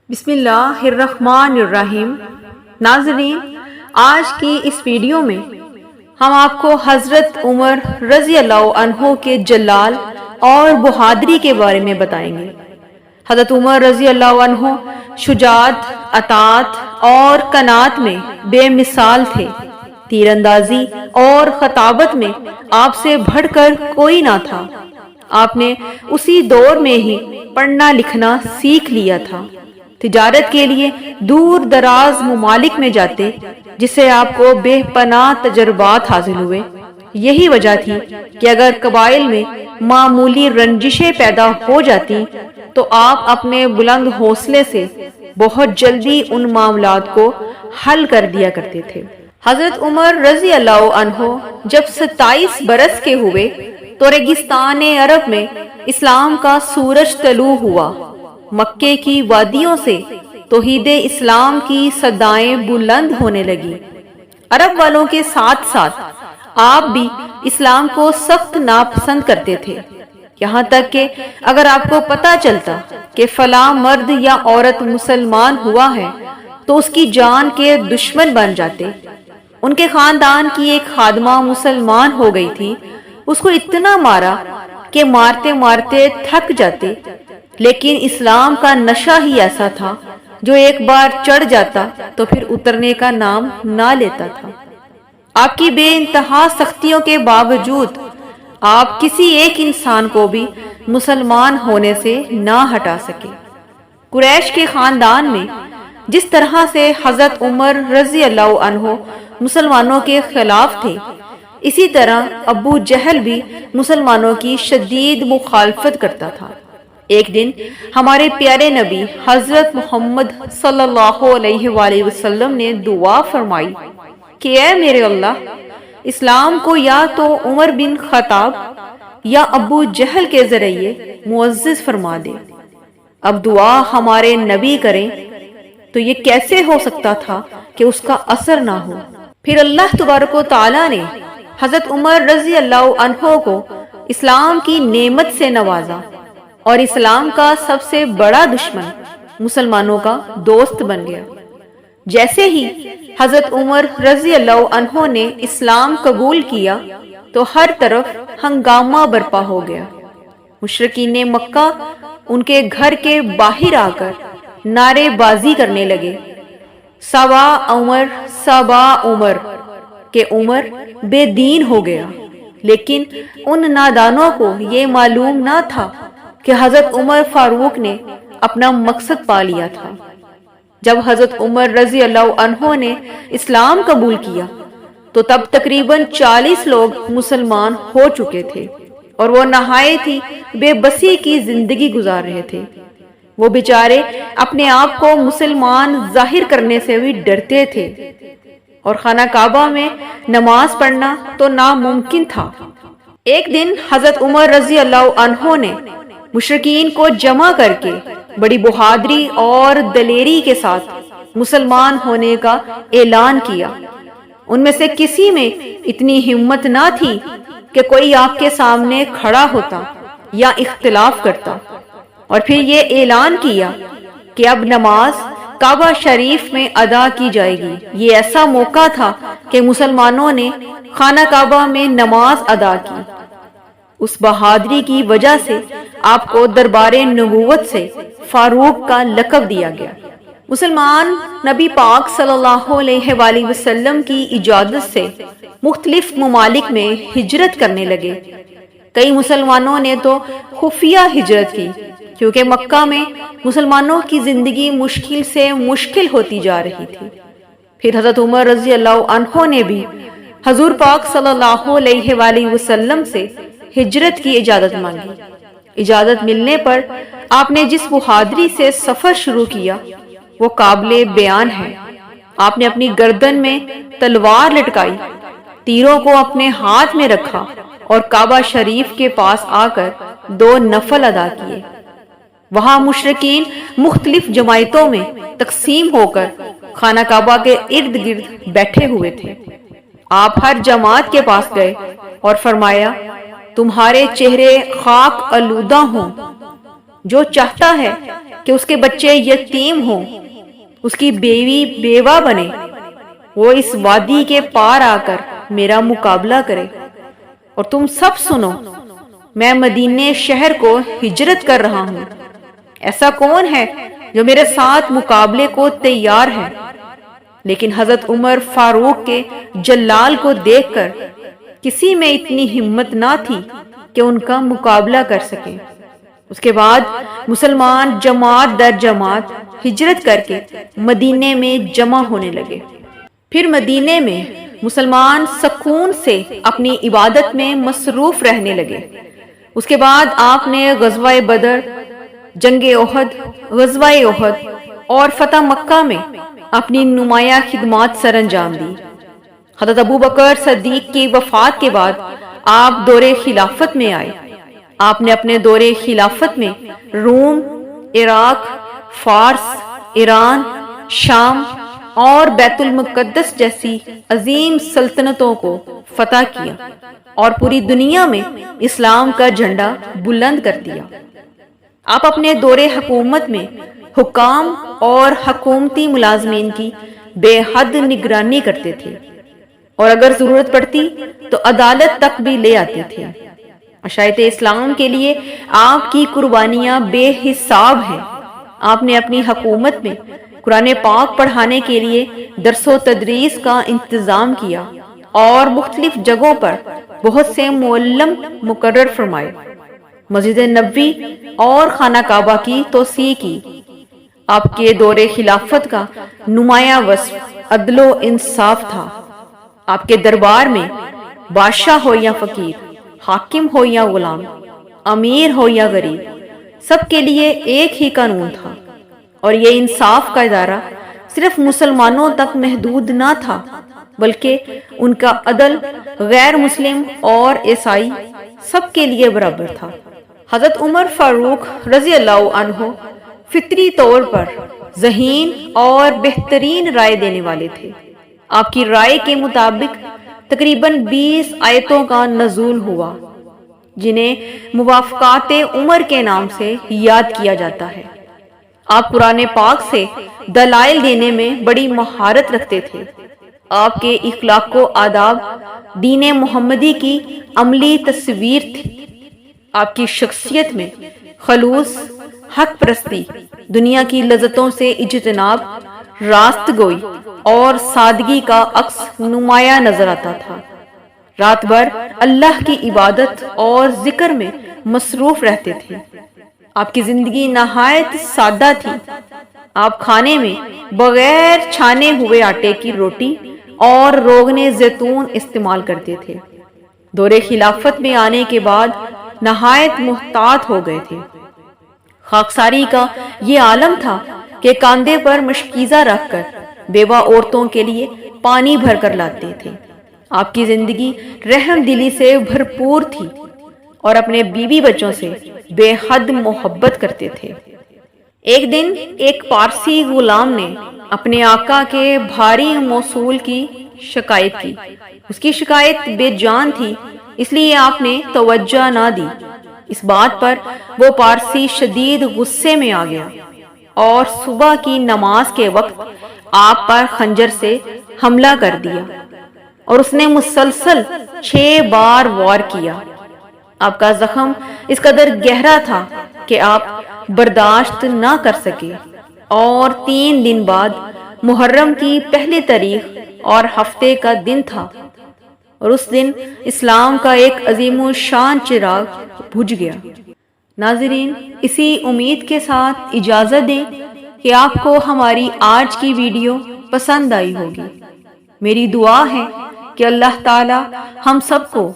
بسم اللہ الرحمن الرحیم۔ ناظرین، آج کی اس ویڈیو میں ہم آپ کو حضرت عمر رضی اللہ عنہ کے جلال اور بہادری کے بارے میں بتائیں گے۔ حضرت عمر رضی اللہ عنہ شجاعت، اطاعت اور قناعت میں بے مثال تھے۔ تیر اندازی اور خطابت میں آپ سے بڑھ کر کوئی نہ تھا۔ آپ نے اسی دور میں ہی پڑھنا لکھنا سیکھ لیا تھا۔ تجارت کے لیے دور دراز ممالک میں جاتے، جس سے آپ کو بے پناہ تجربات حاصل ہوئے۔ یہی وجہ تھی کہ اگر قبائل میں معمولی رنجشیں پیدا ہو جاتی تو آپ اپنے بلند حوصلے سے بہت جلدی ان معاملات کو حل کر دیا کرتے تھے۔ حضرت عمر رضی اللہ عنہ جب 27 برس کے ہوئے تو ریگستان عرب میں اسلام کا سورج طلوع ہوا۔ مکے کی وادیوں سے توحید اسلام کی صدائیں بلند ہونے لگی۔ عرب والوں کے ساتھ ساتھ آپ بھی اسلام کو سخت ناپسند کرتے تھے، یہاں تک کہ اگر آپ کو پتہ چلتا کہ فلاں مرد یا عورت مسلمان ہوا ہے تو اس کی جان کے دشمن بن جاتے۔ ان کے خاندان کی ایک خادمہ مسلمان ہو گئی تھی، اس کو اتنا مارا کہ مارتے مارتے تھک جاتے، لیکن اسلام کا نشہ ہی ایسا تھا جو ایک بار چڑھ جاتا تو پھر اترنے کا نام نہ لیتا تھا۔ آپ کی بے انتہا سختیوں کے باوجود آپ کسی ایک انسان کو بھی مسلمان ہونے سے نہ ہٹا سکے۔ قریش کے خاندان میں جس طرح سے حضرت عمر رضی اللہ عنہ مسلمانوں کے خلاف تھے، اسی طرح ابو جہل بھی مسلمانوں کی شدید مخالفت کرتا تھا۔ ایک دن ہمارے پیارے نبی حضرت محمد صلی اللہ علیہ وآلہ وسلم نے دعا فرمائی کہ اے میرے اللہ، اسلام کو یا تو عمر بن خطاب یا ابو جہل کے ذریعے معزز فرما دے۔ اب دعا ہمارے نبی کریں تو یہ کیسے ہو سکتا تھا کہ اس کا اثر نہ ہو؟ پھر اللہ تبارک و تعالیٰ نے حضرت عمر رضی اللہ عنہ کو اسلام کی نعمت سے نوازا اور اسلام کا سب سے بڑا دشمن مسلمانوں کا دوست بن گیا۔ جیسے ہی حضرت عمر رضی اللہ عنہ نے اسلام قبول کیا تو ہر طرف ہنگامہ برپا ہو گیا۔ مشرکین مکہ ان کے گھر کے باہر آ کر نعرے بازی کرنے لگے، سبا عمر سبا عمر، کہ عمر بے دین ہو گیا۔ لیکن ان نادانوں کو یہ معلوم نہ تھا کہ حضرت عمر فاروق نے اپنا مقصد پا لیا تھا۔ جب حضرت عمر رضی اللہ عنہ نے اسلام قبول کیا تو تب تقریباً 40 لوگ مسلمان ہو چکے تھے اور وہ نہایت ہی بے بسی کی زندگی گزار رہے تھے۔ وہ بیچارے اپنے آپ کو مسلمان ظاہر کرنے سے بھی ڈرتے تھے اور خانہ کعبہ میں نماز پڑھنا تو ناممکن تھا۔ ایک دن حضرت عمر رضی اللہ عنہ نے مشرکین کو جمع کر کے بڑی بہادری اور دلیری کے ساتھ مسلمان ہونے کا اعلان کیا۔ ان میں سے کسی میں اتنی ہمت نہ تھی کہ کوئی آپ کے سامنے کھڑا ہوتا یا اختلاف کرتا اور پھر یہ اعلان کیا کہ اب نماز کعبہ شریف میں ادا کی جائے گی۔ یہ ایسا موقع تھا کہ مسلمانوں نے خانہ کعبہ میں نماز ادا کی۔ اس بہادری کی وجہ سے آپ کو دربار نبوت سے فاروق کا لقب دیا گیا۔ مسلمان نبی پاک صلی اللہ علیہ وآلہ وسلم کی اجازت سے مختلف ممالک میں ہجرت کرنے لگے۔ کئی مسلمانوں نے تو خفیہ ہجرت کی، کیونکہ مکہ میں مسلمانوں کی زندگی مشکل سے مشکل ہوتی جا رہی تھی۔ پھر حضرت عمر رضی اللہ عنہ نے بھی حضور پاک صلی اللہ علیہ وآلہ وسلم سے ہجرت کی اجازت مانگی۔ اجازت ملنے پر آپ نے جس بہادری سے سفر شروع کیا وہ قابل بیان ہے۔ آپ نے اپنی گردن میں تلوار لٹکائی، تیروں کو اپنے ہاتھ میں رکھا اور کعبہ شریف کے پاس آ کر 2 نفل ادا کیے۔ وہاں مشرکین مختلف جماعتوں میں تقسیم ہو کر خانہ کعبہ کے ارد گرد بیٹھے ہوئے تھے۔ آپ ہر جماعت کے پاس گئے اور فرمایا، تمہارے چہرے خاک آلودہ ہوں، جو چاہتا ہے کہ اس کے بچے یتیم ہوں، اس کی بیوی بیوہ بنے، وہ اس وادی کے پار آ کر میرا مقابلہ کرے۔ اور تم سب سنو، میں مدینے شہر کو ہجرت کر رہا ہوں، ایسا کون ہے جو میرے ساتھ مقابلے کو تیار ہے؟ لیکن حضرت عمر فاروق کے جلال کو دیکھ کر کسی میں اتنی ہمت نہ تھی کہ ان کا مقابلہ کر سکے۔ اس کے بعد مسلمان جماعت در جماعت ہجرت کر کے مدینے میں جمع ہونے لگے۔ پھر مدینے میں مسلمان سکون سے اپنی عبادت میں مصروف رہنے لگے۔ اس کے بعد آپ نے غزوہ بدر، جنگ احد، غزوہ احد اور فتح مکہ میں اپنی نمایاں خدمات سر انجام دی۔ حضرت ابو بکر صدیق کی وفات کے بعد آپ دور خلافت میں آئے۔ آپ نے اپنے دور خلافت میں روم، عراق، فارس، ایران، شام اور بیت المقدس جیسی عظیم سلطنتوں کو فتح کیا اور پوری دنیا میں اسلام کا جھنڈا بلند کر دیا۔ آپ اپنے دور حکومت میں حکام اور حکومتی ملازمین کی بے حد نگرانی کرتے تھے، اور اگر ضرورت پڑتی تو عدالت تک بھی لے آتے تھے۔ عشائر اسلام کے لیے آپ کی قربانیاں بے حساب ہیں۔ آپ نے اپنی حکومت میں قرآن پاک پڑھانے کے لیے درس و تدریس کا انتظام کیا اور مختلف جگہوں پر بہت سے معلم مقرر فرمائے۔ مسجد نبوی اور خانہ کعبہ کی توسیع کی۔ آپ کے دور خلافت کا نمایاں وصف عدل و انصاف تھا۔ آپ کے دربار میں بادشاہ ہو یا فقیر، حاکم ہو یا غلام، امیر ہو یا غریب، سب کے لیے ایک ہی قانون تھا، اور یہ انصاف کا ادارہ صرف مسلمانوں تک محدود نہ تھا، بلکہ ان کا عدل غیر مسلم اور عیسائی سب کے لیے برابر تھا۔ حضرت عمر فاروق رضی اللہ عنہ فطری طور پر ذہین اور بہترین رائے دینے والے تھے۔ آپ کی رائے کے مطابق تقریباً 20 آیتوں کا نزول ہوا، جنہیں موافقات عمر کے نام سے یاد کیا جاتا ہے۔ آپ قرآن پاک سے دلائل دینے میں بڑی مہارت رکھتے تھے۔ آپ کے اخلاق و آداب دین محمدی کی عملی تصویر تھی۔ آپ کی شخصیت میں خلوص، حق پرستی، دنیا کی لذتوں سے اجتناب، راست گوئی اور سادگی کا عکس نمایاں نظر آتا تھا۔ رات بھر اللہ کی عبادت اور ذکر میں مصروف رہتے تھے۔ آپ کی زندگی نہایت سادہ تھی۔ آپ کھانے میں بغیر چھانے ہوئے آٹے کی روٹی اور روغن زیتون استعمال کرتے تھے۔ دور خلافت میں آنے کے بعد نہایت محتاط ہو گئے تھے۔ خاکساری کا یہ عالم تھا کہ کاندھے پر مشکیزہ رکھ کر بیوہ عورتوں کے لیے پانی بھر کر لاتے تھے۔ آپ کی زندگی رحم دلی سے بھرپور تھی اور اپنے بیوی بچوں سے بے حد محبت کرتے تھے۔ ایک دن ایک پارسی غلام نے اپنے آقا کے بھاری موصول کی شکایت کی۔ اس کی شکایت بے جان تھی، اس لیے آپ نے توجہ نہ دی۔ اس بات پر وہ پارسی شدید غصے میں آ گیا اور صبح کی نماز کے وقت آپ پر خنجر سے حملہ کر دیا، اور اس نے مسلسل 6 بار وار کیا۔ آپ کا زخم اس قدر گہرا تھا کہ آپ برداشت نہ کر سکے، اور 3 دن بعد محرم کی پہلی تاریخ اور ہفتے کا دن تھا، اور اس دن اسلام کا ایک عظیم الشان چراغ بجھ گیا۔ ناظرین، اسی امید کے ساتھ اجازت دیں کہ آپ کو ہماری آج کی ویڈیو پسند آئی ہوگی۔ میری دعا ہے کہ اللہ تعالی ہم سب کو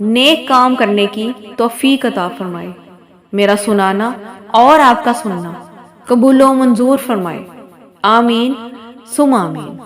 نیک کام کرنے کی توفیق عطا فرمائے، میرا سنانا اور آپ کا سننا قبول و منظور فرمائے، آمین ثم آمین۔